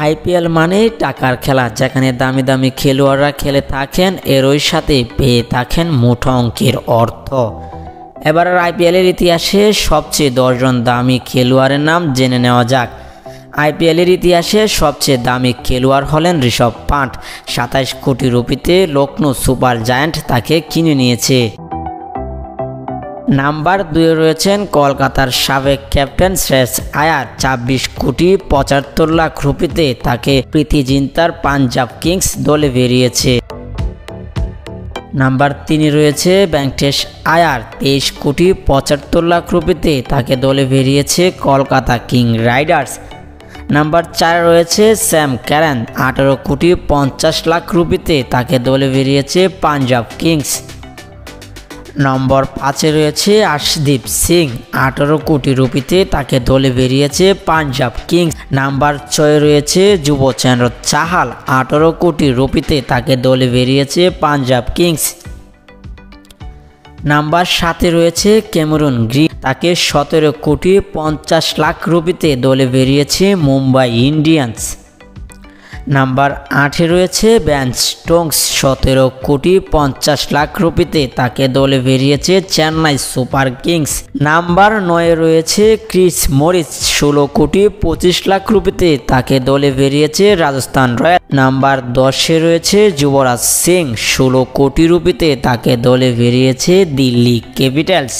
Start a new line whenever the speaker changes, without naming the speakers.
IPL মানে টাকার খেলা, যেখানে দামি দামি খেলোয়াড়রা খেলে থাকেন, এরই সাথে পেয়ে থাকেন মোটা অঙ্কের অর্থ। এবারের আইপিএলের ইতিহাসে সবচেয়ে 10 জন দামি খেলোয়াড়ের নাম জেনে নেওয়া যাক। আইপিএলের ইতিহাসে সবচেয়ে দামি খেলোয়াড় হলেন ঋষভ পান্ট। 27 কোটি রুপিতে লখনৌ সুপার জায়ান্ট তাকে কিনে নিয়েছে। নাম্বার 2 রয়েছেন কলকাতার সাবেক ক্যাপ্টেন শ্রেয়স আয়ার। 26 কোটি 75 লাখ রুপিতে তাকে প্রীতি জিন্তার পাঞ্জাব কিংস দলে বেরিয়েছে। নাম্বার 3 রয়েছে ভেঙ্কটেশ আয়ার। 23 কোটি 75 লাখ রুপিতে তাকে দলে বেরিয়েছে কলকাতা কিং রাইডার্স। নাম্বার 4 রয়েছে স্যাম ক্যারেন। 18 কোটি 50 লাখ রুপিতে তাকে দলে বেরিয়েছে পাঞ্জাব কিংস। নম্বর 5 রয়েছে আর্শদীপ সিং। 18 কোটি রুপিতে তাকে দলে বেরিয়েছে পাঞ্জাব কিংস। নাম্বার 6 রয়েছে যুবচন্দ্র চাহাল। 18 কোটি রুপিতে তাকে দলে বেরিয়েছে পাঞ্জাব কিংস। নাম্বার 7 রয়েছে ক্যামেরন গ্রিন। তাকে 17 কোটি 50 লাখ রুপিতে দলে বেরিয়েছে মুম্বাই ইন্ডিয়ান্স। নাম্বার 8 রয়েছে বেন স্টোকস। 17 কোটি 50 লাখ রুপিতে তাকে দলে বেরিয়েছে চেন্নাই সুপার কিংস। নাম্বার 9 রয়েছে ক্রিস মরিস। 16 কোটি 25 লাখ রুপিতে তাকে দলে বেরিয়েছে রাজস্থান রয়্যাল। নাম্বার 10 রয়েছে যুবরাজ সিং। 16 কোটি রুপিতে তাকে দলে বেরিয়েছে দিল্লি ক্যাপিটালস।